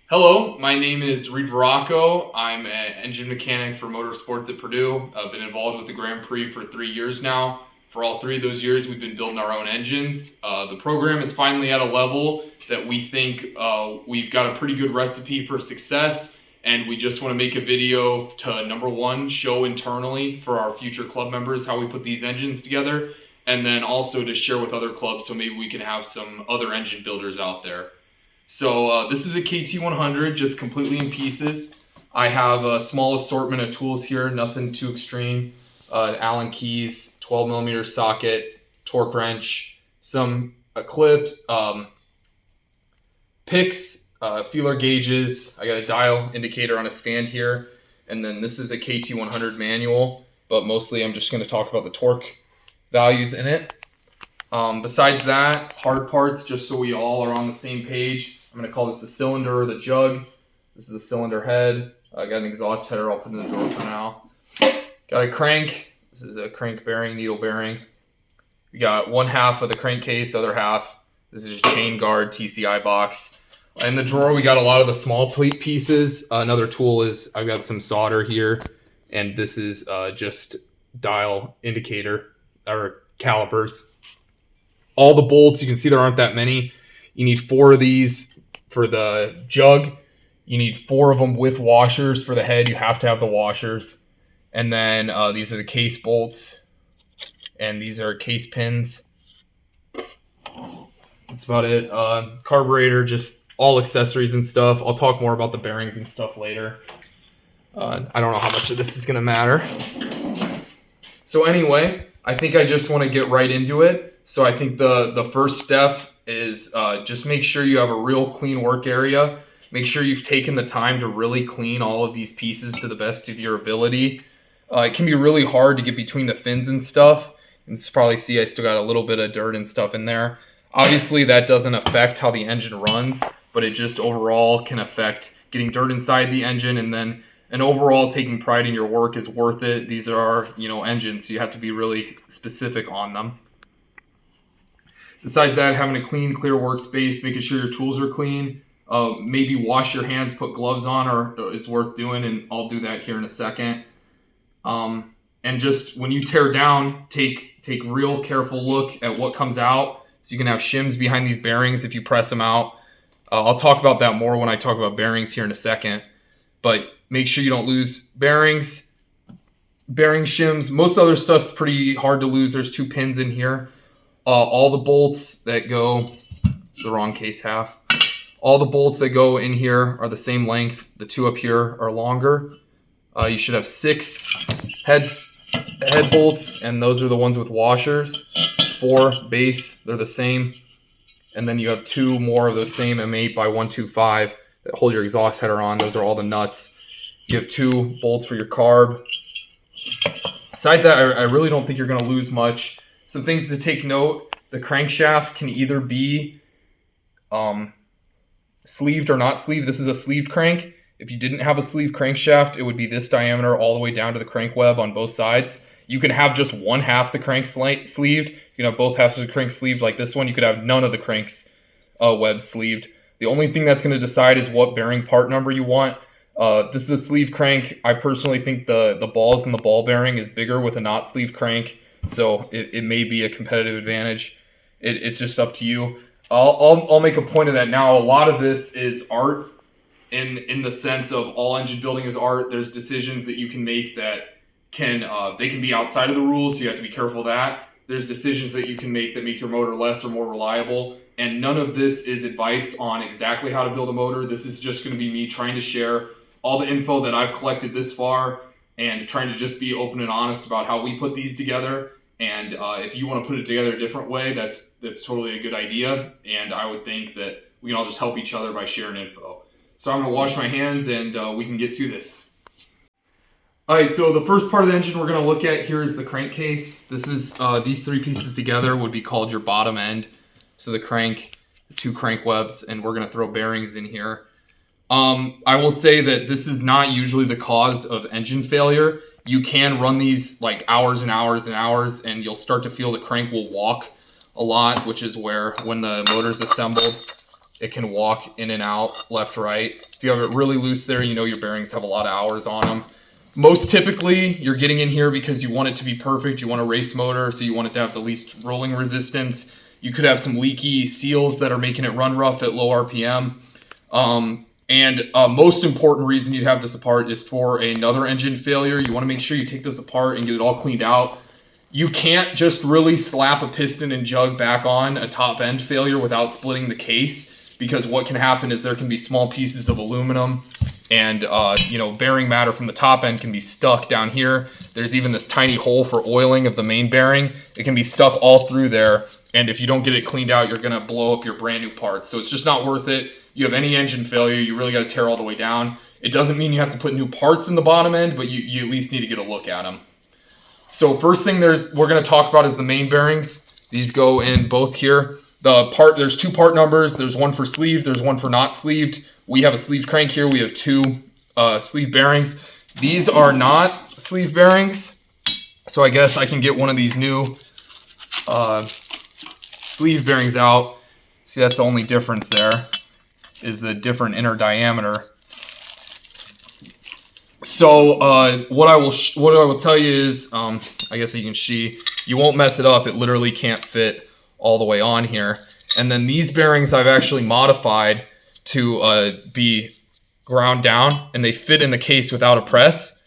Hello, my name is Reed Veracco. I'm an engine mechanic for motorsports at Purdue. I've been involved with the Grand Prix for 3 years now. For all 3 of those years, we've been building our own engines. The program is finally at a level that we think we've got a pretty good recipe for success, and we just want to make a video to, number one, show internally for our future club members how we put these engines together, and then also to share with other clubs so maybe we can have some other engine builders out there. So this is a Kt100, just completely in pieces. I have a small assortment of tools here, nothing too extreme. Allen keys, 12 millimeter socket, torque wrench, some clips, picks, feeler gauges. I got a dial indicator on a stand here. And then this is a Kt100 manual, but mostly I'm just going to talk about the torque values in it. Besides that, hard parts, just so we all are on the same page. I'm going to call this the cylinder or the jug. This is the cylinder head. I got an exhaust header I'll put in the drawer for now. Got a crank. This is a crank bearing, needle bearing. We got one half of the crankcase, other half. This is a chain guard TCI box. In the drawer, we got a lot of the small pieces. Another tool is I've got some solder here, and this is just dial indicator or calipers. All the bolts, you can see there aren't that many. You need 4 of these for the jug. You need 4 of them with washers for the head. You have to have the washers. And then these are the case bolts. And these are case pins. That's about it. Carburetor, just all accessories and stuff. I'll talk more about the bearings and stuff later. I don't know how much of this is going to matter. So anyway, I think I just want to get right into it. So I think the first step is just make sure you have a real clean work area. Make sure you've taken the time to really clean all of these pieces to the best of your ability. It can be really hard to get between the fins and stuff. And you probably see I still got a little bit of dirt and stuff in there. Obviously that doesn't affect how the engine runs, but it just overall can affect getting dirt inside the engine, and then overall taking pride in your work is worth it. These are, engines, so you have to be really specific on them. Besides that, having a clean, clear workspace, making sure your tools are clean. Maybe wash your hands, put gloves on, or is worth doing, and I'll do that here in a second. And just when you tear down, take real careful look at what comes out, so you can have shims behind these bearings if you press them out. I'll talk about that more when I talk about bearings here in a second. But make sure you don't lose bearings, bearing shims. Most other stuff's pretty hard to lose. There's 2 pins in here. All the bolts that go, it's the wrong case half. All the bolts that go in here are the same length. The 2 up here are longer. You should have 6 head bolts, and those are the ones with washers. 4 base, they're the same. And then you have 2 more of those same M8 by 125 that hold your exhaust header on. Those are all the nuts. You have 2 bolts for your carb. Besides that, I really don't think you're going to lose much. Some things to take note: the crankshaft can either be sleeved or not sleeved. This is a sleeved crank. If you didn't have a sleeved crankshaft, it would be this diameter all the way down to the crank web on both sides. You can have just one half the crank sleeved. You can have both halves of the crank sleeved like this one. You could have none of the cranks webs sleeved. The only thing that's going to decide is what bearing part number you want. This is a sleeve crank. I personally think the balls in the ball bearing is bigger with a not sleeved crank, so it may be a competitive advantage. It's just up to you. I'll make a point of that now. A lot of this is art in the sense of all engine building is art. There's decisions that you can make that they can be outside of the rules, so you have to be careful of that. There's decisions that you can make that make your motor less or more reliable, and none of this is advice on exactly how to build a motor. This is just going to be me trying to share all the info that I've collected this far and trying to just be open and honest about how we put these together. And if you want to put it together a different way, that's totally a good idea, and I would think that we can all just help each other by sharing info. So I'm going to wash my hands and we can get to this. All right, so the first part of the engine we're going to look at here is the crankcase. This is these 3 pieces together would be called your bottom end. So the crank, the 2 crank webs, and we're going to throw bearings in here. I will say that this is not usually the cause of engine failure. You can run these like hours and hours and hours, and you'll start to feel the crank will walk a lot, which is where when the motor's assembled, It can walk in and out, left, right. If you have it really loose there, you know your bearings have a lot of hours on them. Most typically, you're getting in here because you want it to be perfect. You want a race motor, so you want it to have the least rolling resistance. You could have some leaky seals that are making it run rough at low RPM. Most important reason you'd have this apart is for another engine failure. You want to make sure you take this apart and get it all cleaned out. You can't just really slap a piston and jug back on a top end failure without splitting the case, because what can happen is there can be small pieces of aluminum and bearing matter from the top end can be stuck down here. There's even this tiny hole for oiling of the main bearing. It can be stuck all through there, and if you don't get it cleaned out, you're going to blow up your brand new parts. So it's just not worth it. You have any engine failure, you really got to tear all the way down. It doesn't mean you have to put new parts in the bottom end, but you at least need to get a look at them. So first thing we're going to talk about is the main bearings. These go in both here. There's two part numbers. There's one for sleeved, there's one for not sleeved. We have a sleeved crank here. We have two sleeve bearings. These are not sleeve bearings, so I guess I can get one of these new sleeve bearings out. See, that's the only difference there, is the different inner diameter. So what I will tell you is, I guess you can see, you won't mess it up. It literally can't fit all the way on here. And then these bearings I've actually modified to be ground down, and they fit in the case without a press.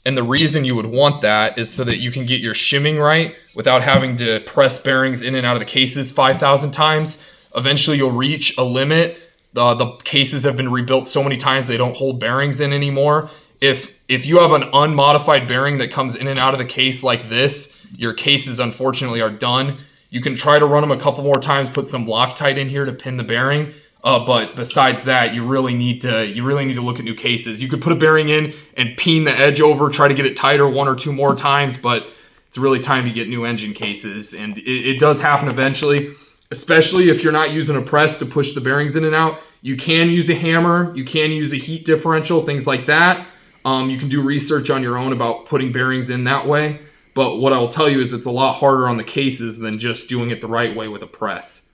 And the reason you would want that is so that you can get your shimming right without having to press bearings in and out of the cases 5,000 times. Eventually you'll reach a limit. The cases have been rebuilt so many times they don't hold bearings in anymore. If you have an unmodified bearing that comes in and out of the case like this, your cases unfortunately are done. You can try to run them a couple more times, put some Loctite in here to pin the bearing. But besides that, you really need to look at new cases. You could put a bearing in and peen the edge over, try to get it tighter one or two more times, but it's really time to get new engine cases. And it does happen eventually, especially if you're not using a press to push the bearings in and out. You can use a hammer, you can use a heat differential, things like that. You can do research on your own about putting bearings in that way. But what I will tell you is it's a lot harder on the cases than just doing it the right way with a press.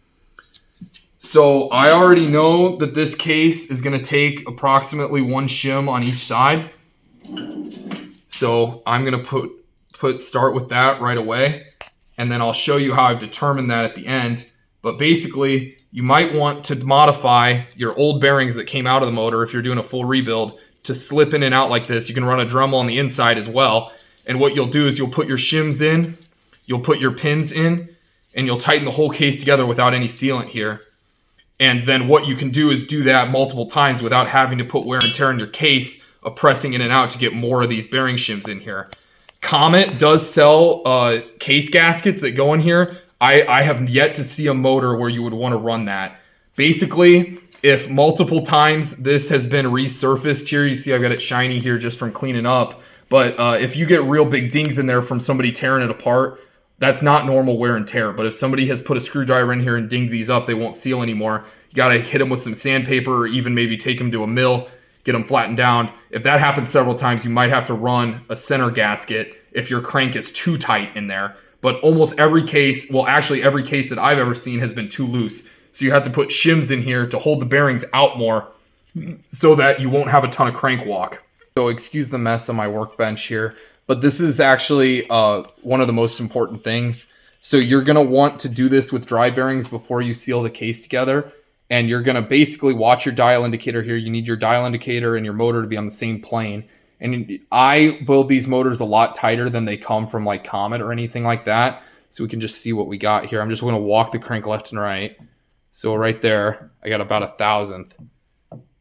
So I already know that this case is going to take approximately one shim on each side. So I'm going to start with that right away. And then I'll show you how I've determined that at the end. But basically, you might want to modify your old bearings that came out of the motor if you're doing a full rebuild to slip in and out like this. You can run a Dremel on the inside as well. And what you'll do is you'll put your shims in, you'll put your pins in, and you'll tighten the whole case together without any sealant here. And then what you can do is do that multiple times without having to put wear and tear in your case of pressing in and out to get more of these bearing shims in here. Comet does sell case gaskets that go in here. I have yet to see a motor where you would want to run that. Basically, if multiple times this has been resurfaced here, you see I've got it shiny here just from cleaning up. But if you get real big dings in there from somebody tearing it apart, that's not normal wear and tear. But if somebody has put a screwdriver in here and dinged these up, they won't seal anymore. You got to hit them with some sandpaper, or even maybe take them to a mill, get them flattened down. If that happens several times, you might have to run a center gasket if your crank is too tight in there. But almost every case, well, actually every case that I've ever seen has been too loose. So you have to put shims in here to hold the bearings out more so that you won't have a ton of crank walk. So excuse the mess on my workbench here, but this is actually one of the most important things. So you're going to want to do this with dry bearings before you seal the case together. And you're going to basically watch your dial indicator here. You need your dial indicator and your motor to be on the same plane. And I build these motors a lot tighter than they come from like Comet or anything like that. So we can just see what we got here. I'm just going to walk the crank left and right. So right there, I got about 1,000th.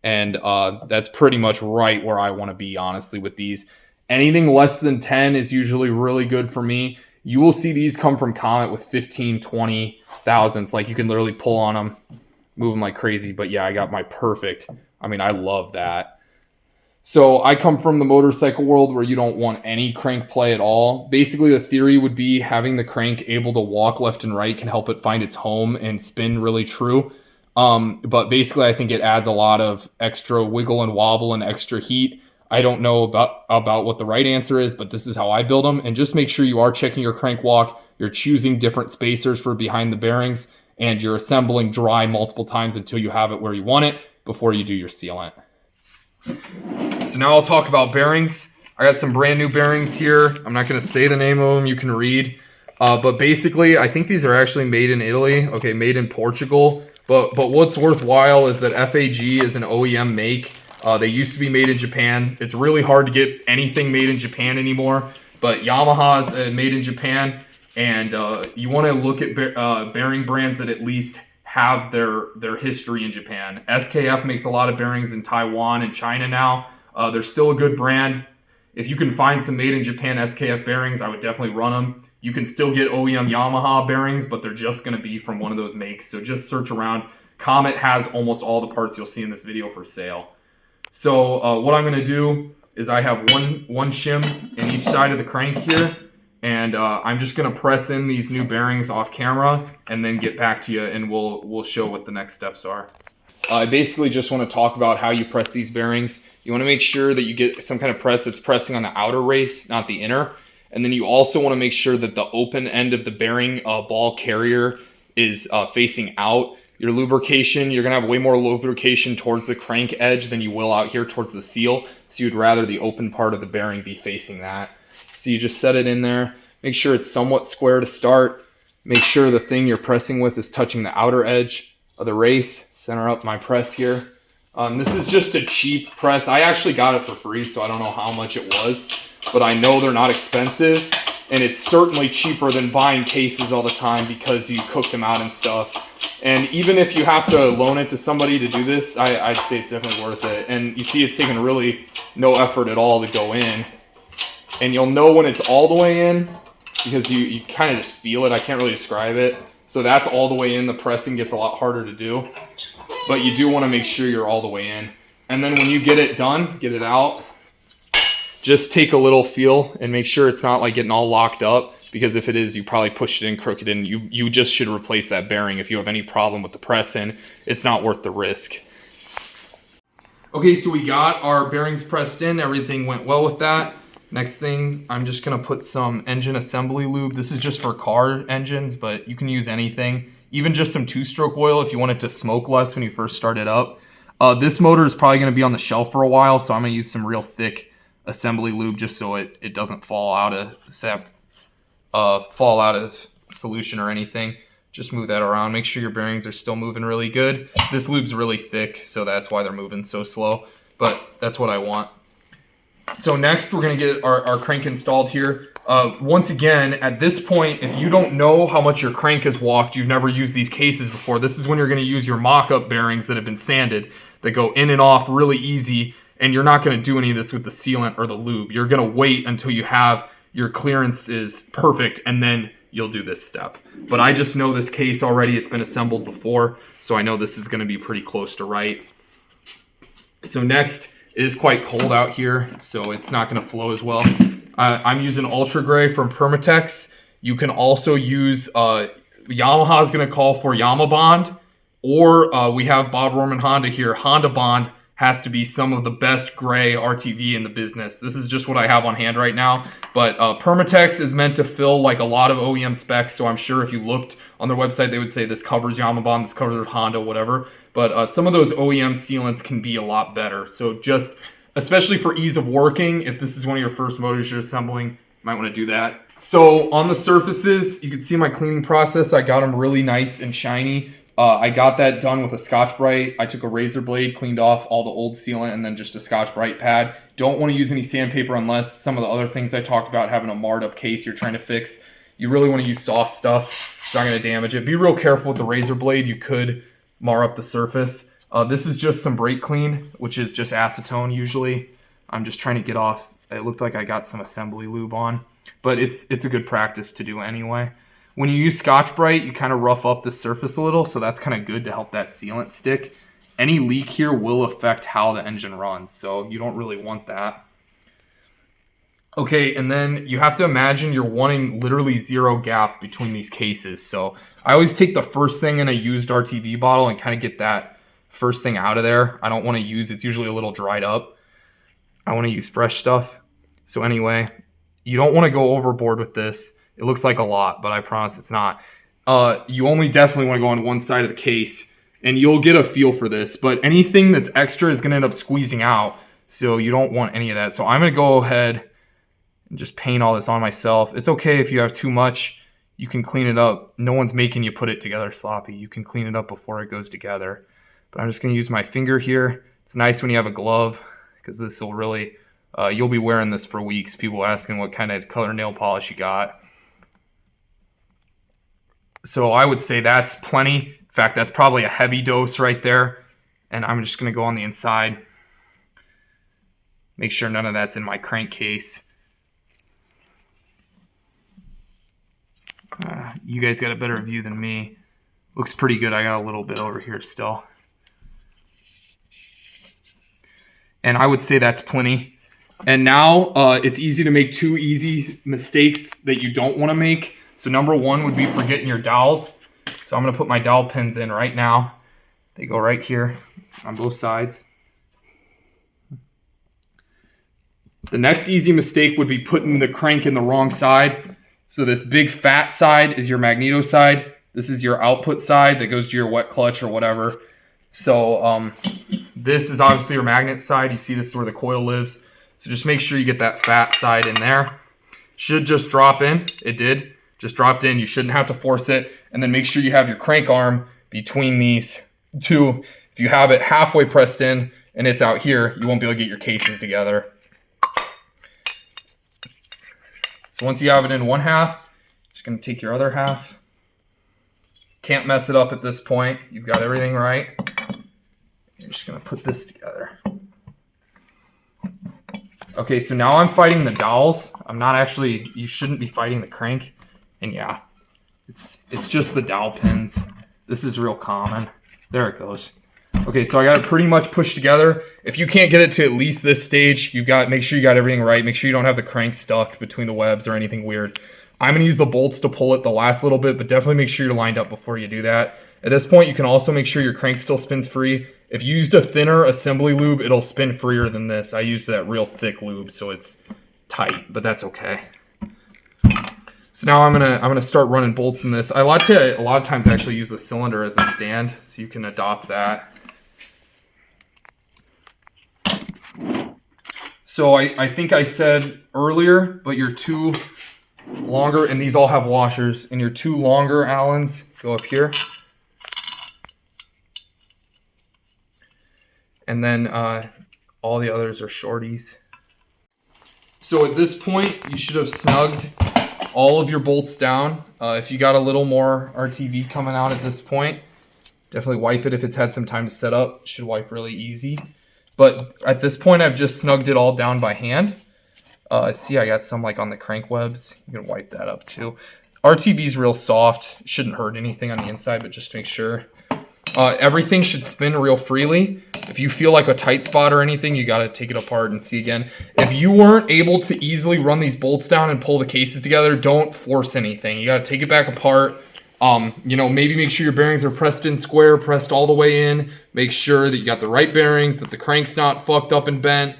And that's pretty much right where I want to be, honestly, with these. Anything less than 10 is usually really good for me. You will see these come from Comet with 15, 20 thousandths. Like you can literally pull on them, move them like crazy. But yeah, I got my perfect. I mean, I love that. So I come from the motorcycle world where you don't want any crank play at all. Basically, the theory would be having the crank able to walk left and right can help it find its home and spin really true. But basically, I think it adds a lot of extra wiggle and wobble and extra heat. I don't know about what the right answer is, but this is how I build them. And just make sure you are checking your crank walk. You're choosing different spacers for behind the bearings. and you're assembling dry multiple times until you have it where you want it before you do your sealant. So now I'll talk about bearings. I got some brand new bearings here. I'm not going to say the name of them. You can read. But basically, I think these are actually made in Italy. Okay, made in Portugal. But what's worthwhile is that FAG is an OEM make. They used to be made in Japan. It's really hard to get anything made in Japan anymore. But Yamaha's made in Japan. And you want to look at bearing brands that at least have their history in Japan. SKF makes a lot of bearings in Taiwan and China now. They're still a good brand. If you can find some made in Japan SKF bearings, I would definitely run them. You can still get OEM Yamaha bearings, but they're just going to be from one of those makes. So just search around. Comet has almost all the parts you'll see in this video for sale. So what I'm going to do is I have one shim in each side of the crank here. And I'm just going to press in these new bearings off camera and then get back to you, and we'll show what the next steps are. I basically just want to talk about how you press these bearings. You want to make sure that you get some kind of press that's pressing on the outer race, not the inner. And then you also want to make sure that the open end of the bearing ball carrier is facing out. Your lubrication, you're going to have way more lubrication towards the crank edge than you will out here towards the seal. So you'd rather the open part of the bearing be facing that. So you just set it in there. Make sure it's somewhat square to start. Make sure the thing you're pressing with is touching the outer edge of the race. Center up my press here. This is just a cheap press. I actually got it for free, so I don't know how much it was, but I know they're not expensive, and it's certainly cheaper than buying cases all the time because you cook them out and stuff. And even if you have to loan it to somebody to do this, I'd say it's definitely worth it. And you see it's taking really no effort at all to go in. And you'll know when it's all the way in because you kind of just feel it. I can't really describe it. So that's all the way in. The pressing gets a lot harder to do. But you do want to make sure you're all the way in. And then when you get it done, get it out, just take a little feel and make sure it's not like getting all locked up, because if it is, you probably pushed it in crooked, and you just should replace that bearing. If you have any problem with the press in, it's not worth the risk. Okay, so we got our bearings pressed in. Everything went well with that. Next thing, I'm just going to put some engine assembly lube. This is just for car engines, but you can use anything. Even just some two-stroke oil if you want it to smoke less when you first start it up. This motor is probably going to be on the shelf for a while, so I'm going to use some real thick assembly lube just so it doesn't fall out of solution or anything. Just move that around. Make sure your bearings are still moving really good. This lube's really thick, so that's why they're moving so slow, but that's what I want. So next, we're going to get our crank installed here. Once again, at this point, if you don't know how much your crank has walked, you've never used these cases before, this is when you're going to use your mock-up bearings that have been sanded, that go in and off really easy, and you're not going to do any of this with the sealant or the lube. You're going to wait until you have your clearance is perfect, and then you'll do this step. But I just know this case already. It's been assembled before, so I know this is going to be pretty close to right. So next, it is quite cold out here, so it's not going to flow as well. I'm using Ultra Gray from Permatex. You can also use, Yamaha is going to call for Yamabond, or we have Bob Roman Honda here. Honda Bond has to be some of the best gray RTV in the business. This is just what I have on hand right now. But Permatex is meant to fill like a lot of OEM specs, so I'm sure if you looked on their website, they would say this covers Yamabond, this covers Honda, whatever. But some of those OEM sealants can be a lot better. So just, especially for ease of working, if this is one of your first motors you're assembling, you might want to do that. So on the surfaces, you can see my cleaning process. I got them really nice and shiny. I got that done with a Scotch-Brite. I took a razor blade, cleaned off all the old sealant, and then just a Scotch-Brite pad. Don't want to use any sandpaper unless some of the other things I talked about, having a marred up case you're trying to fix. You really want to use soft stuff. It's not going to damage it. Be real careful with the razor blade. You could mar up the surface. This is just some brake clean, which is just acetone usually. I'm just trying to get off. It looked like I got some assembly lube on, but it's a good practice to do anyway. When you use Scotch-Brite, you kind of rough up the surface a little, so that's kind of good to help that sealant stick. Any leak here will affect how the engine runs, so you don't really want that. Okay, and then you have to imagine you're wanting literally zero gap between these cases. So I always take the first thing in a used RTV bottle and kind of get that first thing out of there. I don't want to use, it's usually a little dried up. I want to use fresh stuff. So anyway, you don't want to go overboard with this. It looks like a lot, but I promise it's not. you only definitely want to go on one side of the case, and you'll get a feel for this. But anything that's extra is going to end up squeezing out, so you don't want any of that. So I'm going to go ahead and just paint all this on myself. It's okay if you have too much. You can clean it up. No one's making you put it together sloppy. You can clean it up before it goes together. But I'm just going to use my finger here. It's nice when you have a glove, because this will really, you'll be wearing this for weeks. People asking what kind of color nail polish you got. So I would say that's plenty. In fact, that's probably a heavy dose right there. And I'm just going to go on the inside. Make sure none of that's in my crankcase. You guys got a better view than me. Looks pretty good. I got a little bit over here still. And I would say that's plenty. And now it's easy to make two easy mistakes that you don't want to make. So number one would be forgetting your dowels. So I'm going to put my dowel pins in right now. They go right here on both sides. The next easy mistake would be putting the crank in the wrong side. So this big fat side is your magneto side. This is your output side that goes to your wet clutch or whatever. So this is obviously your magnet side. You see this is where the coil lives. So just make sure you get that fat side in there. Should just drop in. It did. Just dropped in. You shouldn't have to force it. And then make sure you have your crank arm between these two. If you have it halfway pressed in and it's out here, you won't be able to get your cases together. So once you have it in one half, just going to take your other half. Can't mess it up at this point. You've got everything right. You're just going to put this together. Okay, so now I'm fighting the dowels. I'm not actually, you shouldn't be fighting the crank. And yeah, it's just the dowel pins. This is real common. There it goes. Okay, so I got it pretty much pushed together. If you can't get it to at least this stage, make sure you got everything right. Make sure you don't have the crank stuck between the webs or anything weird. I'm going to use the bolts to pull it the last little bit, but definitely make sure you're lined up before you do that. At this point, you can also make sure your crank still spins free. If you used a thinner assembly lube, it'll spin freer than this. I used that real thick lube, so it's tight, but that's okay. So now I'm gonna start running bolts in this. I like to a lot of times actually use the cylinder as a stand, so you can adopt that. So I think I said earlier, but your two longer, and these all have washers, and your two longer Allens go up here. And then all the others are shorties. So at this point, you should have snugged all of your bolts down. If you got a little more RTV coming out at this point, definitely wipe it if it's had some time to set up. It should wipe really easy. But at this point, I've just snugged it all down by hand. See, I got some like on the crank webs. You can wipe that up too. RTV is real soft. It shouldn't hurt anything on the inside, but just to make sure. Everything should spin real freely. If you feel like a tight spot or anything, you got to take it apart and see again. If you weren't able to easily run these bolts down and pull the cases together, don't force anything. You got to take it back apart. Maybe make sure your bearings are pressed in square, pressed all the way in. Make sure that you got the right bearings, that the crank's not fucked up and bent.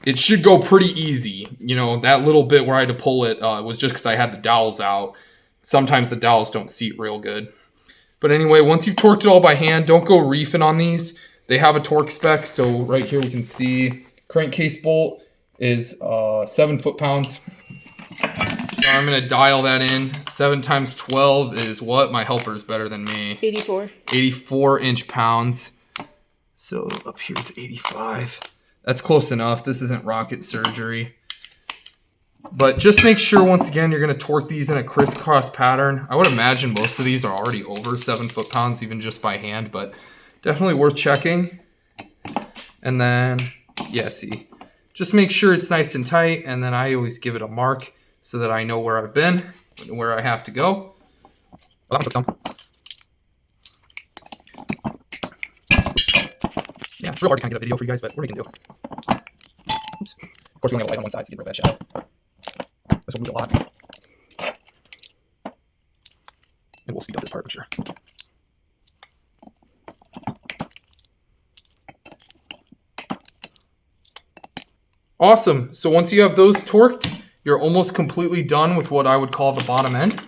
It should go pretty easy. That little bit where I had to pull it was just because I had the dowels out. Sometimes the dowels don't seat real good. But anyway, once you've torqued it all by hand, don't go reefing on these. They have a torque spec, so right here we can see crankcase bolt is 7 foot-pounds. So I'm going to dial that in. 7 times 12 is what? My helper is better than me. 84. 84 inch-pounds. So up here it's 85. That's close enough. This isn't rocket surgery. But just make sure, once again, you're going to torque these in a crisscross pattern. I would imagine most of these are already over 7 foot-pounds, even just by hand, but definitely worth checking. And then, yeah, see, just make sure it's nice and tight, and then I always give it a mark so that I know where I've been and where I have to go. Well, that took some. Yeah, it's real hard to kind of get a video for you guys, but what are you going to do? Oops. Of course, we only have a light on one side, so you get rid of that shadow. This will move a lot. And we'll speed up this part for sure. Awesome. So once you have those torqued, you're almost completely done with what I would call the bottom end.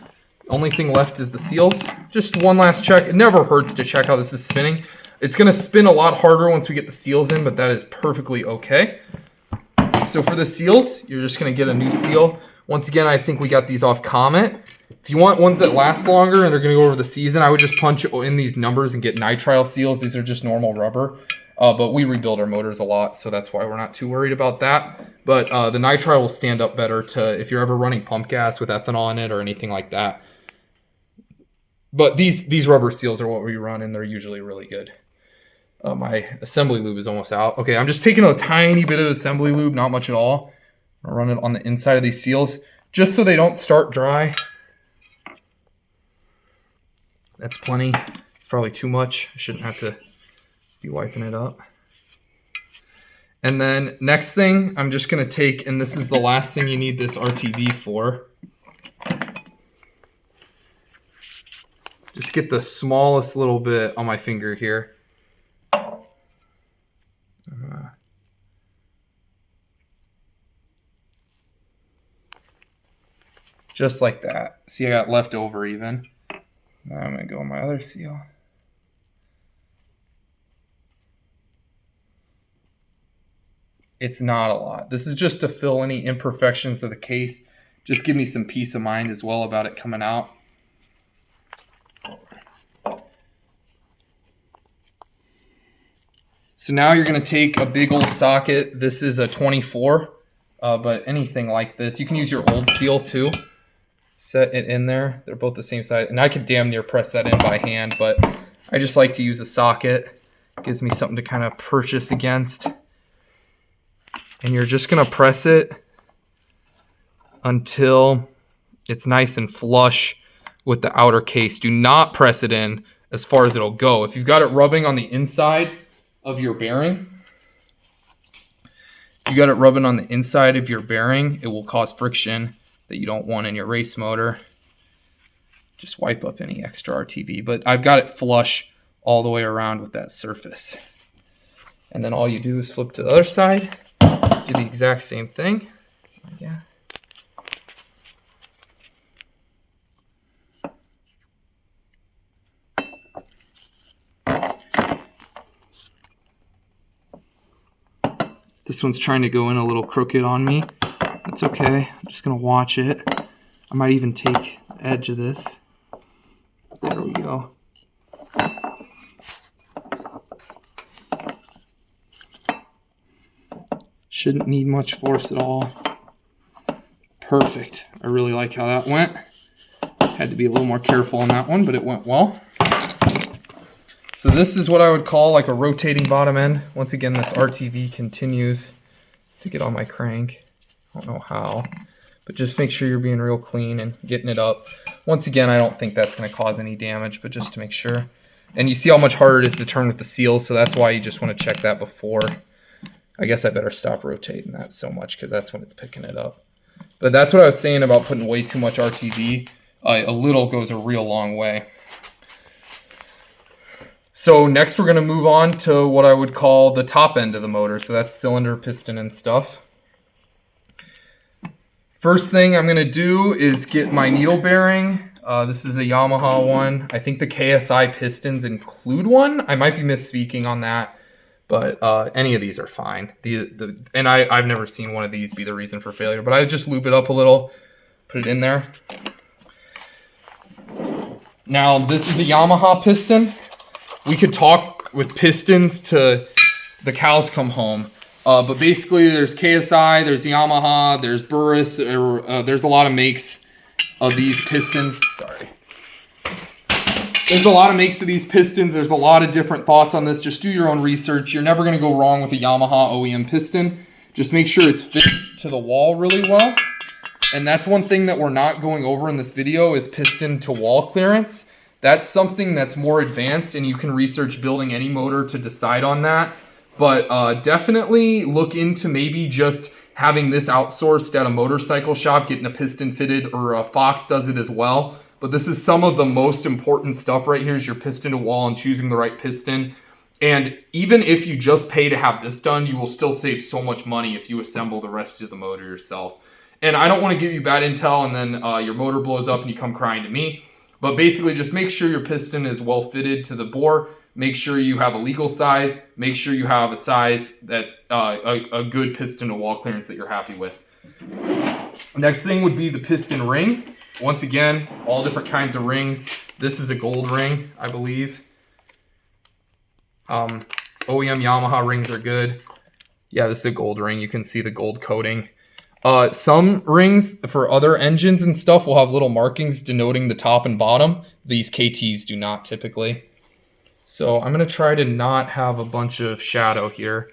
Only thing left is the seals. Just one last check. It never hurts to check how this is spinning. It's going to spin a lot harder once we get the seals in, but that is perfectly okay. So for the seals, you're just going to get a new seal. Once again, I think we got these off Comet. If you want ones that last longer and are going to go over the season, I would just punch in these numbers and get nitrile seals. These are just normal rubber. But we rebuild our motors a lot, so that's why we're not too worried about that. But the nitrile will stand up better to if you're ever running pump gas with ethanol in it or anything like that. But these rubber seals are what we run, and they're usually really good. My assembly lube is almost out. Okay, I'm just taking a tiny bit of assembly lube, not much at all. I'll run it on the inside of these seals just so they don't start dry. That's plenty. It's probably too much. I shouldn't have to be wiping it up. And then next thing, I'm just going to take, and this is the last thing you need this RTV for. Just get the smallest little bit on my finger here. Just like that. See, I got leftover even. Now I'm going to go on my other seal. It's not a lot. This is just to fill any imperfections of the case. Just give me some peace of mind as well about it coming out. So now you're going to take a big old socket. This is a 24, but anything like this. You can use your old seal too. Set it in there. They're both the same size. And I could damn near press that in by hand, but I just like to use a socket. It gives me something to kind of purchase against. And you're just going to press it until it's nice and flush with the outer case. Do not press it in as far as it'll go. If you've got it rubbing on the inside of your bearing, it will cause friction that you don't want in your race motor. Just wipe up any extra RTV. But I've got it flush all the way around with that surface. And then all you do is flip to the other side. Do the exact same thing. Yeah. This one's trying to go in a little crooked on me. That's okay. I'm just going to watch it. I might even take the edge of this. There we go. Shouldn't need much force at all. Perfect. I really like how that went. Had to be a little more careful on that one, but it went well. So this is what I would call like a rotating bottom end. Once again, this RTV continues to get on my crank. I don't know how, but just make sure you're being real clean and getting it up. Once again, I don't think that's going to cause any damage, but just to make sure. And you see how much harder it is to turn with the seals, so that's why you just want to check that before. I guess I better stop rotating that so much because that's when it's picking it up. But that's what I was saying about putting way too much RTV. A little goes a real long way. So next we're going to move on to what I would call the top end of the motor. So that's cylinder, piston, and stuff. First thing I'm going to do is get my needle bearing. This is a Yamaha one. I think the KSI pistons include one. I might be misspeaking on that. But any of these are fine. And I've never seen one of these be the reason for failure. But I just lube it up a little, put it in there. Now, this is a Yamaha piston. We could talk with pistons to the cows come home. But basically, there's KSI, there's Yamaha, there's Burris. There's a lot of makes of these pistons. Sorry. There's a lot of makes of these pistons. There's a lot of different thoughts on this. Just do your own research. You're never going to go wrong with a Yamaha OEM piston. Just make sure it's fit to the wall really well. And that's one thing that we're not going over in this video is piston to wall clearance. That's something that's more advanced, and you can research building any motor to decide on that. But definitely look into maybe just having this outsourced at a motorcycle shop, getting a piston fitted, or Fox does it as well. But this is some of the most important stuff right here is your piston to wall and choosing the right piston. And even if you just pay to have this done, you will still save so much money if you assemble the rest of the motor yourself. And I don't want to give you bad intel and then your motor blows up and you come crying to me. But basically just make sure your piston is well fitted to the bore. Make sure you have a legal size. Make sure you have a size that's a good piston to wall clearance that you're happy with. Next thing would be the piston ring. Once again, all different kinds of rings. This is a gold ring, I believe. OEM Yamaha rings are good. Yeah, this is a gold ring. You can see the gold coating. Some rings for other engines and stuff will have little markings denoting the top and bottom. These KTs do not typically. So I'm going to try to not have a bunch of shadow here.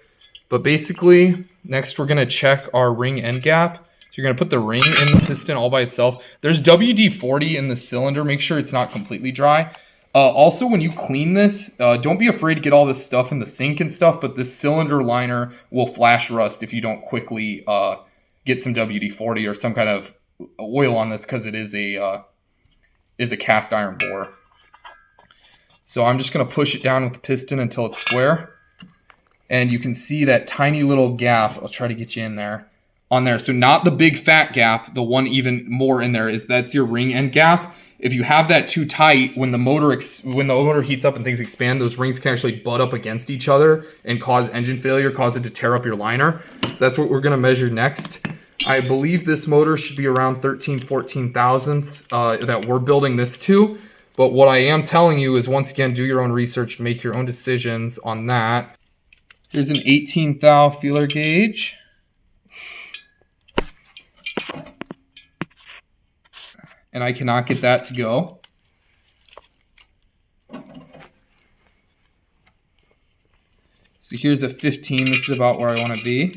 But basically, next we're going to check our ring end gap. So you're going to put the ring in the piston all by itself. There's WD-40 in the cylinder. Make sure it's not completely dry. Also, when you clean this, don't be afraid to get all this stuff in the sink and stuff, but this cylinder liner will flash rust if you don't quickly get some WD-40 or some kind of oil on this, because it is a cast iron bore. So I'm just going to push it down with the piston until it's square. And you can see that tiny little gap. I'll try to get you in there. On there. So not the big fat gap, the one even more in there that's your ring end gap. If you have that too tight, when the motor heats up and things expand, those rings can actually butt up against each other and cause engine failure, cause it to tear up your liner. So that's what we're going to measure next. I believe this motor should be around 14 thousandths that we're building this to. But what I am telling you is, once again, do your own research, make your own decisions on that. Here's an 18 thou feeler gauge. And I cannot get that to go. So here's a 15. This is about where I want to be.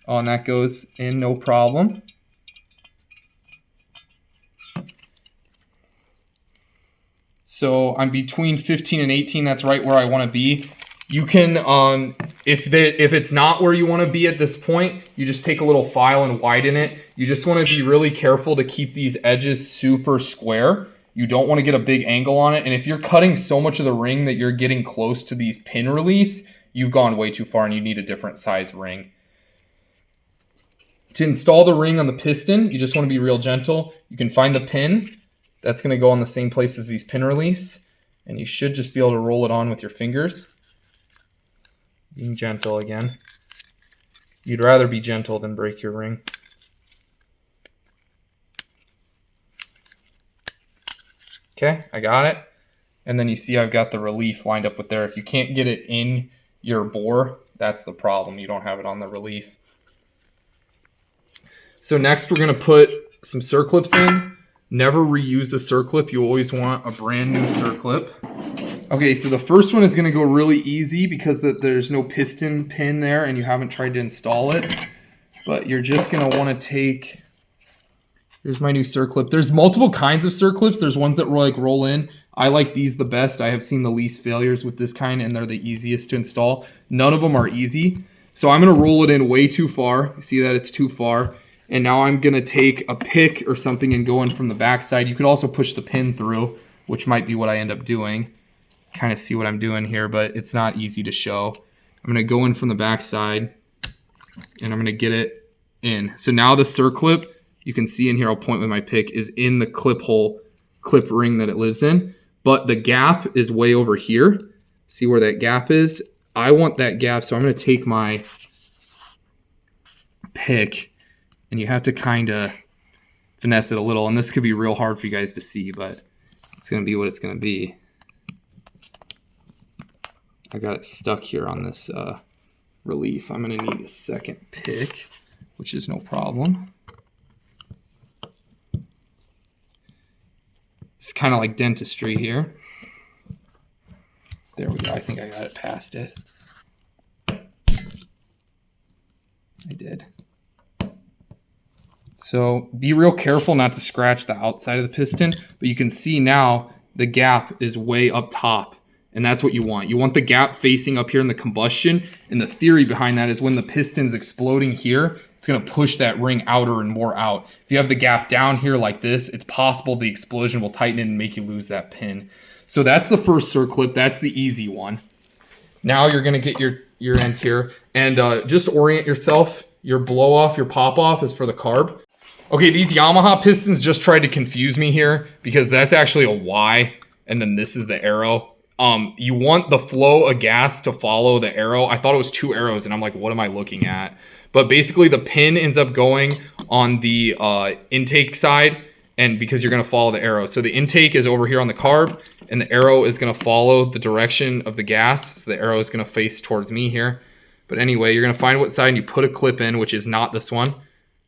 Oh, and that goes in no problem. So I'm between 15 and 18. That's right where I want to be. You can, if it's not where you want to be at this point, you just take a little file and widen it. You just want to be really careful to keep these edges super square. You don't want to get a big angle on it. And if you're cutting so much of the ring that you're getting close to these pin reliefs, you've gone way too far and you need a different size ring. To install the ring on the piston, you just want to be real gentle. You can find the pin. That's going to go on the same place as these pin reliefs. And you should just be able to roll it on with your fingers. Being gentle again. You'd rather be gentle than break your ring. Okay, I got it. And then you see I've got the relief lined up with there. If you can't get it in your bore, that's the problem. You don't have it on the relief. So next we're going to put some circlips in. Never reuse a circlip. You always want a brand new circlip. Okay, so the first one is going to go really easy because there's no piston pin there and you haven't tried to install it. But you're just going to want to take... Here's my new circlip. There's multiple kinds of circlips. There's ones that roll in. I like these the best. I have seen the least failures with this kind, and they're the easiest to install. None of them are easy. So I'm going to roll it in way too far. You see that it's too far. And now I'm going to take a pick or something and go in from the backside. You could also push the pin through, which might be what I end up doing. Kind of see what I'm doing here, but it's not easy to show. I'm going to go in from the backside, and I'm going to get it in. So now the circlip, you can see in here, I'll point with my pick, is in the clip ring that it lives in. But the gap is way over here. See where that gap is? I want that gap, so I'm going to take my pick, and you have to kind of finesse it a little. And this could be real hard for you guys to see, but it's going to be what it's going to be. I got it stuck here on this relief. I'm going to need a second pick, which is no problem. It's kind of like dentistry here. There we go. I think I got it past it. I did. So be real careful not to scratch the outside of the piston, but you can see now the gap is way up top, and that's what you want. You want the gap facing up here in the combustion, and the theory behind that is when the piston's exploding here, it's going to push that ring outer and more out. If you have the gap down here like this, it's possible the explosion will tighten it and make you lose that pin. So that's the first circlip. That's the easy one. Now you're going to get your end here, and just orient yourself. your blow off, your pop off is for the carb. Okay, these Yamaha pistons just tried to confuse me here because that's actually a Y and then this is the arrow. You want the flow of gas to follow the arrow. I thought it was 2 arrows and I'm like, what am I looking at? But basically the pin ends up going on the intake side, and because you're going to follow the arrow. So the intake is over here on the carb and the arrow is going to follow the direction of the gas. So the arrow is going to face towards me here. But anyway, you're going to find what side and you put a clip in, which is not this one.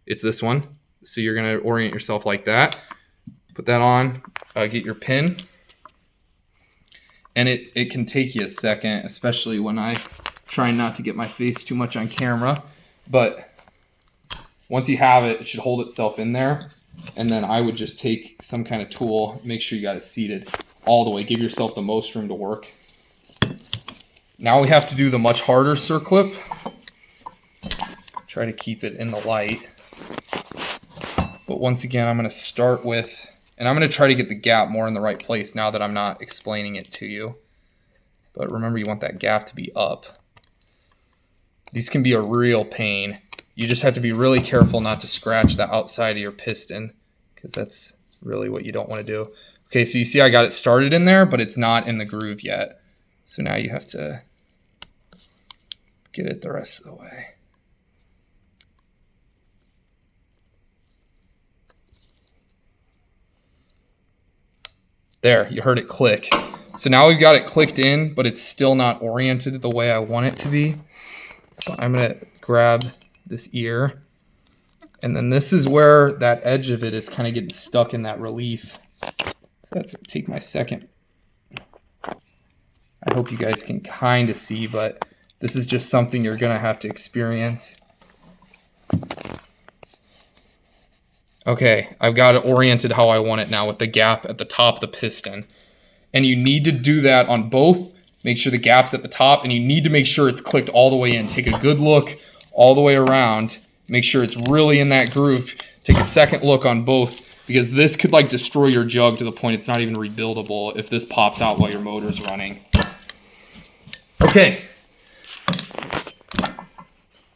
It's this one. So you're going to orient yourself like that. Put that on, get your pin. And it can take you a second, especially when I try not to get my face too much on camera. But once you have it, it should hold itself in there. And then I would just take some kind of tool, make sure you got it seated all the way. Give yourself the most room to work. Now we have to do the much harder circlip. Try to keep it in the light. But once again, I'm going to start with, and I'm going to try to get the gap more in the right place now that I'm not explaining it to you. But remember, you want that gap to be up. These can be a real pain. You just have to be really careful not to scratch the outside of your piston, because that's really what you don't want to do. Okay, so you see I got it started in there, but it's not in the groove yet. So now you have to get it the rest of the way. There, you heard it click. So now we've got it clicked in, but it's still not oriented the way I want it to be. So I'm going to grab this ear, and then this is where that edge of it is kind of getting stuck in that relief. So that's take my second. I hope you guys can kind of see, but this is just something you're going to have to experience. Okay, I've got it oriented how I want it now with the gap at the top of the piston. And you need to do that on both. Make sure the gap's at the top, and you need to make sure it's clicked all the way in. Take a good look all the way around. Make sure it's really in that groove. Take a second look on both, because this could like destroy your jug to the point it's not even rebuildable if this pops out while your motor's running. Okay.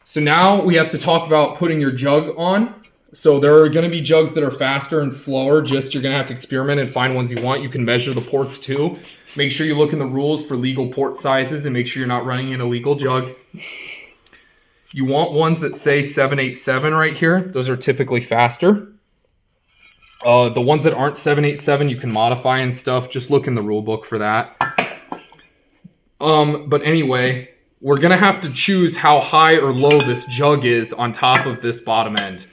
So now we have to talk about putting your jug on. So there are going to be jugs that are faster and slower. Just you're going to have to experiment and find ones you want. You can measure the ports too. Make sure you look in the rules for legal port sizes and make sure you're not running an illegal jug. You want ones that say 787 right here. Those are typically faster. The ones that aren't 787 you can modify and stuff. Just look in the rule book for that. But anyway, we're going to have to choose how high or low this jug is on top of this bottom end.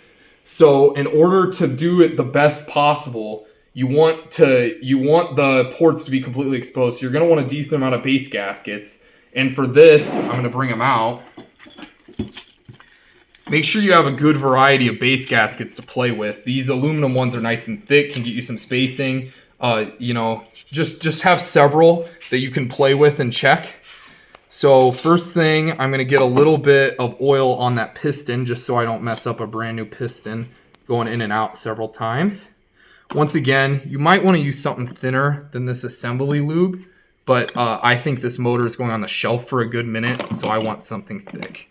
So in order to do it the best possible, you want the ports to be completely exposed. So you're going to want a decent amount of base gaskets. And for this, I'm going to bring them out. Make sure you have a good variety of base gaskets to play with. These aluminum ones are nice and thick, can get you some spacing. Just have several that you can play with and check. So first thing, I'm going to get a little bit of oil on that piston just so I don't mess up a brand new piston going in and out several times. Once again, you might want to use something thinner than this assembly lube, but I think this motor is going on the shelf for a good minute, so I want something thick.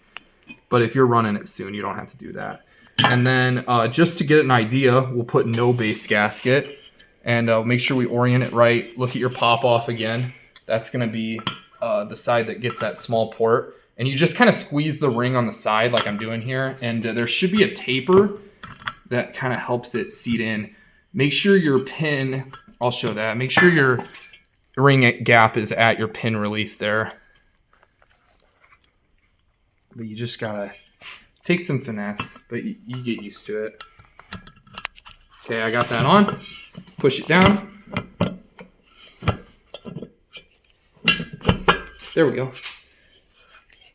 But if you're running it soon, you don't have to do that. And then just to get an idea, we'll put no base gasket and make sure we orient it right. Look at your pop off again. That's going to be the side that gets that small port, and you just kind of squeeze the ring on the side like I'm doing here, and there should be a taper that kind of helps it seat in. Make sure your pin, I'll show that, make sure your ring gap is at your pin relief there. But you just gotta take some finesse, but you get used to it. Okay, I got that on. Push it down. There we go.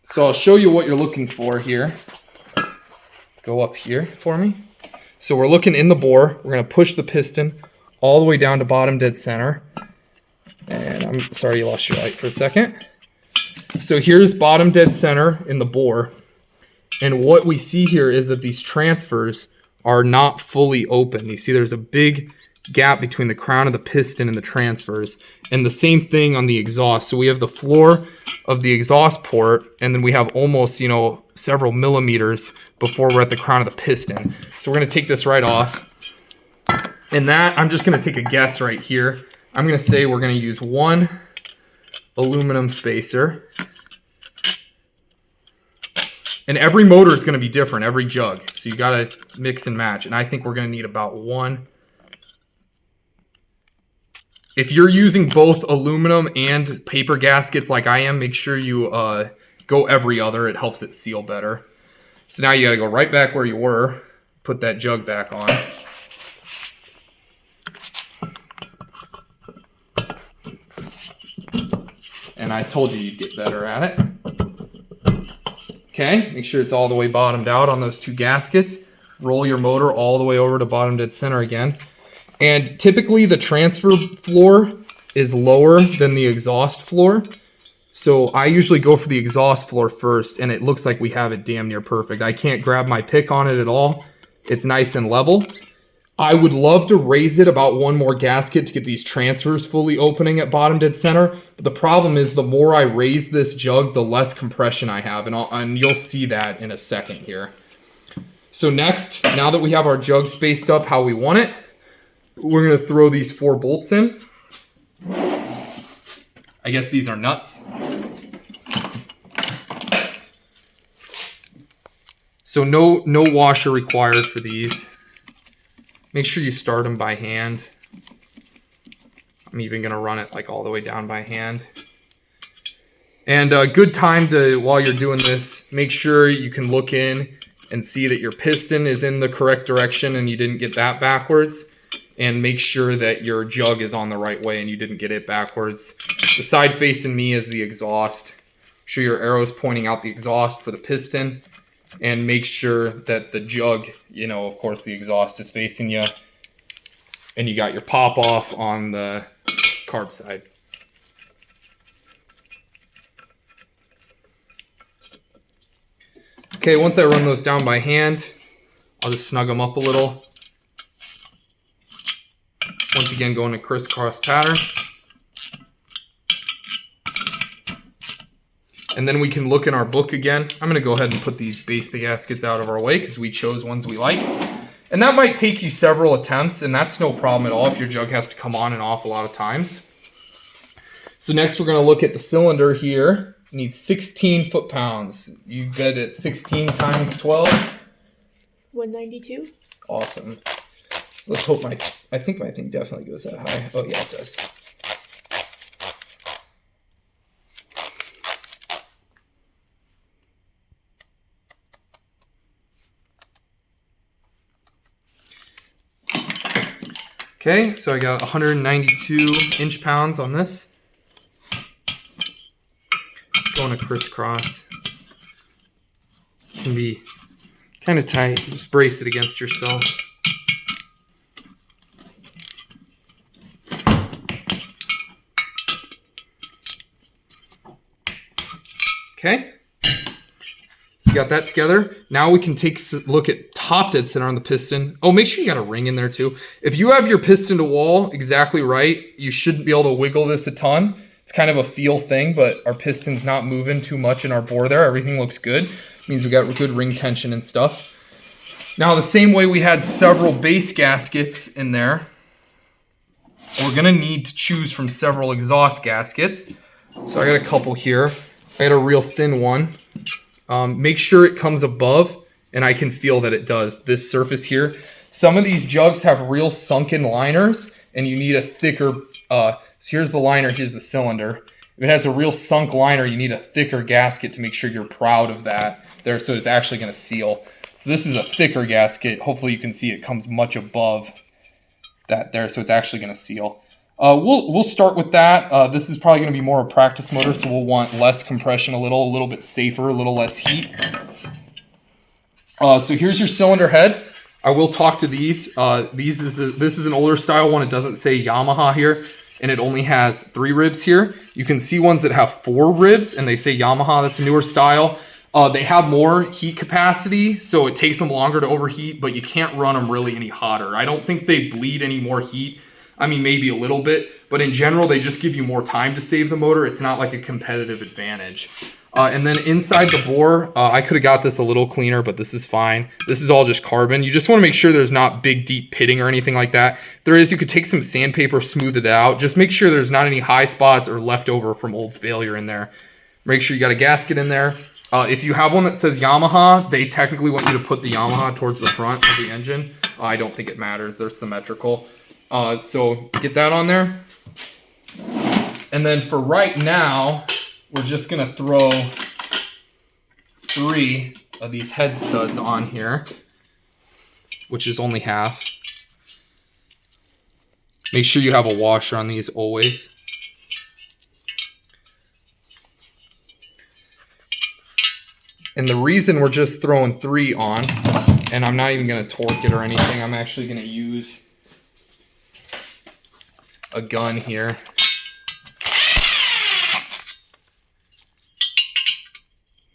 So I'll show you what you're looking for here. Go up here for me. So we're looking in the bore. We're going to push the piston all the way down to bottom dead center. And I'm sorry you lost your light for a second. So here's bottom dead center in the bore. And what we see here is that these transfers are not fully open. You see there's a big gap between the crown of the piston and the transfers. And the same thing on the exhaust. So we have the floor of the exhaust port, and then we have almost, you know, several millimeters before we're at the crown of the piston. So we're going to take this right off. And that, I'm just going to take a guess right here. I'm going to say we're going to use 1 aluminum spacer. And every motor is going to be different, every jug. So you got to mix and match. And I think we're going to need about 1. If you're using both aluminum and paper gaskets like I am, make sure you go every other. It helps it seal better. So now you got to go right back where you were. Put that jug back on. And I told you you'd get better at it. Okay, make sure it's all the way bottomed out on those 2 gaskets. Roll your motor all the way over to bottom dead center again. And typically the transfer floor is lower than the exhaust floor. So I usually go for the exhaust floor first, and it looks like we have it damn near perfect. I can't grab my pick on it at all. It's nice and level. I would love to raise it about 1 more gasket to get these transfers fully opening at bottom dead center. But the problem is the more I raise this jug, the less compression I have. And you'll see that in a second here. So next, now that we have our jug spaced up how we want it, we're going to throw these 4 bolts in. I guess these are nuts. So no washer required for these. Make sure you start them by hand. I'm even going to run it like all the way down by hand. And a good time to, while you're doing this, make sure you can look in and see that your piston is in the correct direction and you didn't get that backwards. And make sure that your jug is on the right way and you didn't get it backwards. The side facing me is the exhaust. Make sure your arrow's pointing out the exhaust for the piston. And make sure that the jug, you know, of course the exhaust is facing you. And you got your pop off on the carb side. Okay, once I run those down by hand, I'll just snug them up a little. Once again, going to crisscross pattern. And then we can look in our book again. I'm going to go ahead and put these base gaskets out of our way because we chose ones we liked. And that might take you several attempts, and that's no problem at all if your jug has to come on and off a lot of times. So next we're going to look at the cylinder here. It needs 16 foot-pounds. You get it 16 times 12? 192. Awesome. So let's hope I think my thing definitely goes that high. Oh yeah, it does. Okay, so I got 192 inch-pounds on this. Going to crisscross. Can be kind of tight. Just brace it against yourself. Okay, so you got that together. Now we can take a look at top dead center on the piston. Oh, make sure you got a ring in there too. If you have your piston to wall exactly right, you shouldn't be able to wiggle this a ton. It's kind of a feel thing, but our piston's not moving too much in our bore there. Everything looks good. It means we got good ring tension and stuff. Now the same way we had several base gaskets in there, we're gonna need to choose from several exhaust gaskets. So I got a couple here. I got a real thin one. Make sure it comes above, and I can feel that it does. This surface here. Some of these jugs have real sunken liners, and you need a thicker, so here's the liner, here's the cylinder. If it has a real sunk liner, you need a thicker gasket to make sure you're proud of that there, so it's actually going to seal. So this is a thicker gasket. Hopefully you can see it comes much above that there, so it's actually going to seal. We'll start with that. This is probably going to be more a practice motor, so we'll want less compression, a little bit safer, a little less heat. So here's your cylinder head. I will talk to these. This is an older style one. It doesn't say Yamaha here, and it only has 3 ribs here. You can see ones that have 4 ribs, and they say Yamaha. That's a newer style. They have more heat capacity, so it takes them longer to overheat, but you can't run them really any hotter. I don't think they bleed any more heat. I mean, maybe a little bit, but in general, they just give you more time to save the motor. It's not like a competitive advantage. And then inside the bore, I could have got this a little cleaner, but this is fine. This is all just carbon. You just want to make sure there's not big, deep pitting or anything like that. If there is, you could take some sandpaper, smooth it out. Just make sure there's not any high spots or leftover from old failure in there. Make sure you got a gasket in there. If you have one that says Yamaha, they technically want you to put the Yamaha towards the front of the engine. I don't think it matters. They're symmetrical. So get that on there. And then for right now, we're just going to throw 3 of these head studs on here, which is only half. Make sure you have a washer on these always. And the reason we're just throwing 3 on, and I'm not even going to torque it or anything, I'm actually going to use a gun here.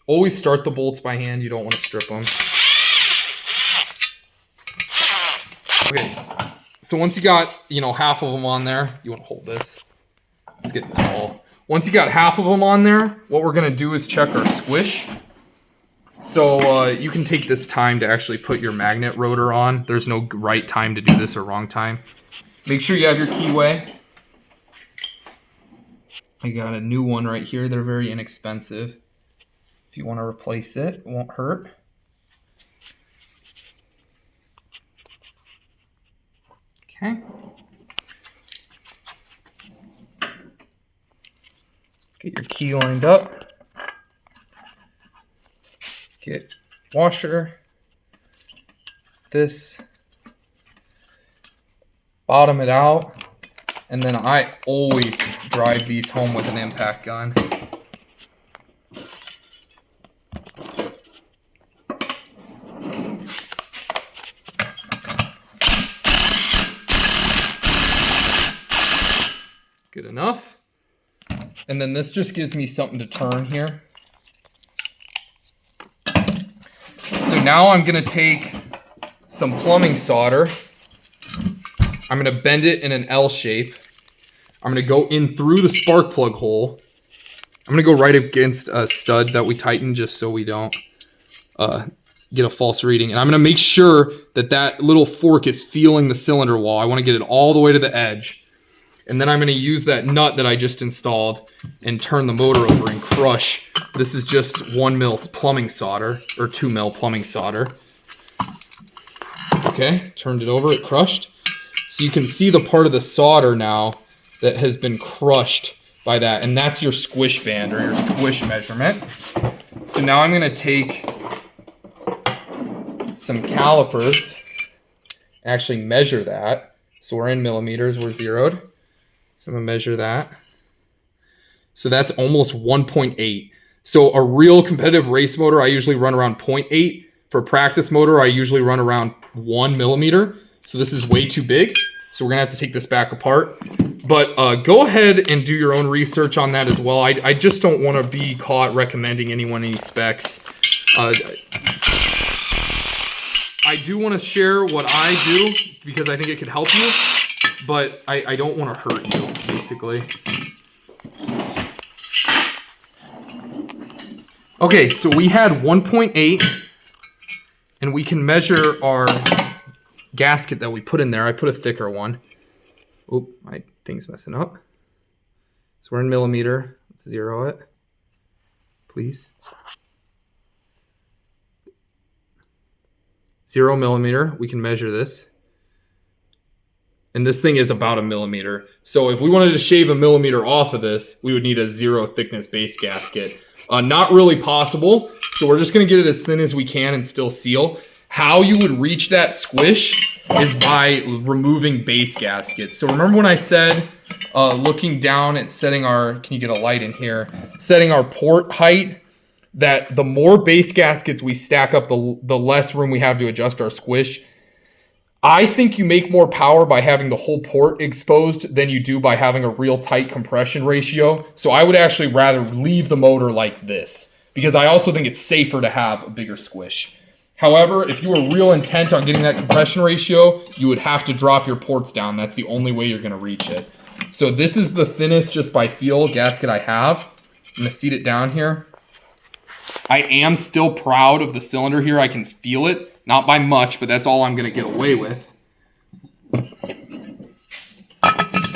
Always start the bolts by hand. You don't want to strip them. Okay, so once you got, half of them on there, you want to hold this. It's getting tall. Once you got half of them on there, what we're going to do is check our squish. So you can take this time to actually put your magnet rotor on. There's no right time to do this or wrong time. Make sure you have your keyway. I got a new one right here. They're very inexpensive. If you want to replace it, it won't hurt. Okay. Get your key lined up. Get washer, this, bottom it out, and then I always drive these home with an impact gun. Good enough. And then this just gives me something to turn here. So now I'm going to take some plumbing solder. I'm going to bend it in an L shape. I'm going to go in through the spark plug hole. I'm going to go right against a stud that we tightened just so we don't get a false reading. And I'm going to make sure that that little fork is feeling the cylinder wall. I want to get it all the way to the edge. And then I'm going to use that nut that I just installed and turn the motor over and crush. This is just 1 mil plumbing solder, or 2 mil plumbing solder. Okay, turned it over, it crushed. So you can see the part of the solder now that has been crushed by that. And that's your squish band or your squish measurement. So now I'm going to take some calipers, actually measure that. So we're in millimeters, we're zeroed. So I'm going to measure that. So that's almost 1.8. So a real competitive race motor, I usually run around 0.8. For practice motor, I usually run around 1 millimeter. So this is way too big. So we're going to have to take this back apart. But go ahead and do your own research on that as well. I just don't want to be caught recommending anyone any specs. I do want to share what I do because I think it could help you. But I don't want to hurt you, basically. Okay, so we had 1.8, and we can measure our gasket that we put in there. I put a thicker one. Oop, my thing's messing up. So we're in millimeter. Let's zero it, please. 0 millimeter, we can measure this. And this thing is about 1 millimeter. So if we wanted to shave 1 millimeter off of this, we would need a 0 thickness base gasket. Not really possible. So we're just going to get it as thin as we can and still seal. How you would reach that squish is by removing base gaskets. So remember when I said looking down at setting our, can you get a light in here, setting our port height, that the more base gaskets we stack up, the less room we have to adjust our squish. I think you make more power by having the whole port exposed than you do by having a real tight compression ratio. So I would actually rather leave the motor like this because I also think it's safer to have a bigger squish. However, if you were real intent on getting that compression ratio, you would have to drop your ports down. That's the only way you're going to reach it. So this is the thinnest, just by feel, gasket I have. I'm going to seat it down here. I am still proud of the cylinder here. I can feel it, not by much, but that's all I'm going to get away with.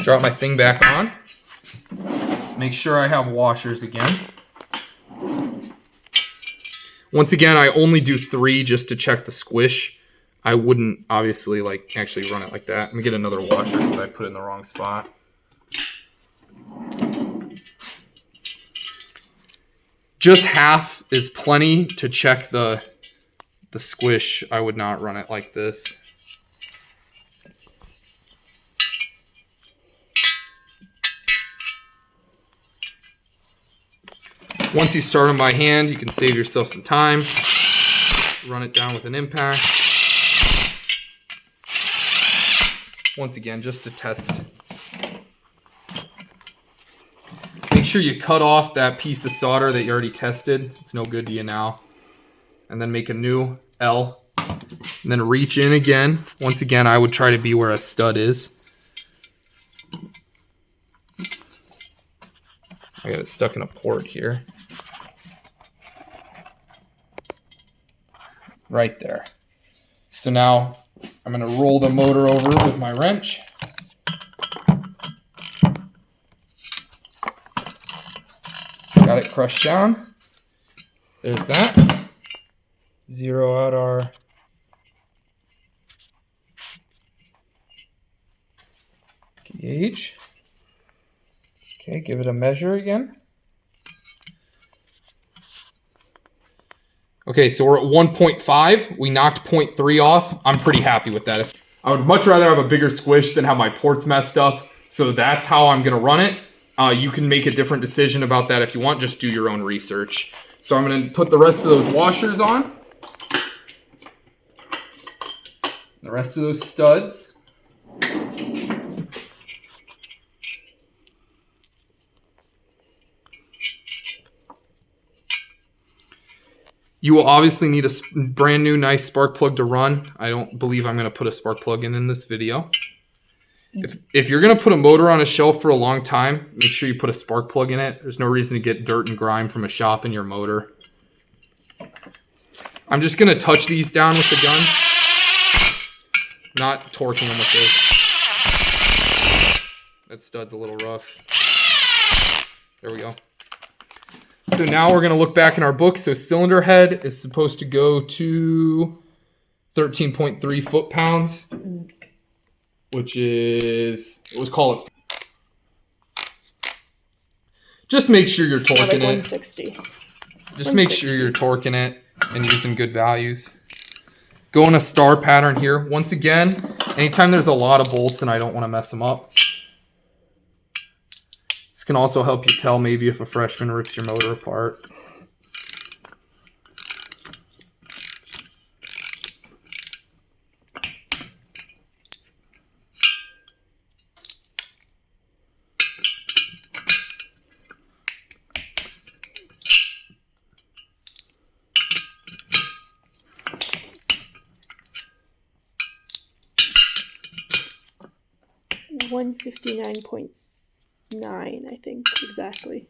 Drop my thing back on. Make sure I have washers again. Once again, I only do 3 just to check the squish. I wouldn't obviously like actually run it like that. Let me get another washer because I put it in the wrong spot. Just half is plenty to check the squish. I would not run it like this. Once you start them by hand, you can save yourself some time. Run it down with an impact. Once again, just to test. Make sure you cut off that piece of solder that you already tested. It's no good to you now. And then make a new L. And then reach in again. Once again, I would try to be where a stud is. I got it stuck in a port here. Right there. So now I'm going to roll the motor over with my wrench. Got it crushed down. There's that. Zero out our gauge. Okay, give it a measure again. Okay, so we're at 1.5. We knocked 0.3 off. I'm pretty happy with that. I would much rather have a bigger squish than have my ports messed up. So that's how I'm going to run it. You can make a different decision about that if you want. Just do your own research. So I'm going to put the rest of those washers on. The rest of those studs. You will obviously need a brand new nice spark plug to run. I don't believe I'm going to put a spark plug in this video. If you're going to put a motor on a shelf for a long time, make sure you put a spark plug in it. There's no reason to get dirt and grime from a shop in your motor. I'm just going to touch these down with the gun. Not torquing them with this. That stud's a little rough. There we go. So now we're going to look back in our book. So cylinder head is supposed to go to 13.3 foot-pounds, which is, let's call it. Just make sure you're torquing like it. 160. Just make sure you're torquing it and using good values. Go in a star pattern here. Once again, anytime there's a lot of bolts and I don't want to mess them up. This can also help you tell maybe if a freshman rips your motor apart. $159.9, I think, exactly.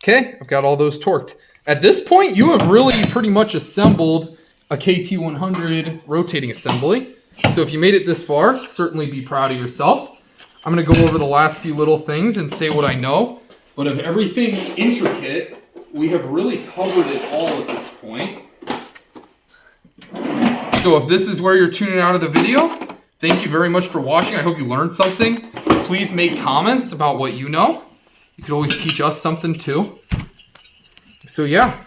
Okay, I've got all those torqued. At this point, you have really pretty much assembled a Kt100 rotating assembly. So if you made it this far, certainly be proud of yourself. I'm going to go over the last few little things and say what I know. But of everything intricate, we have really covered it all at this point. So if this is where you're tuning out of the video, thank you very much for watching. I hope you learned something. Please make comments about what you know. You could always teach us something too. So yeah,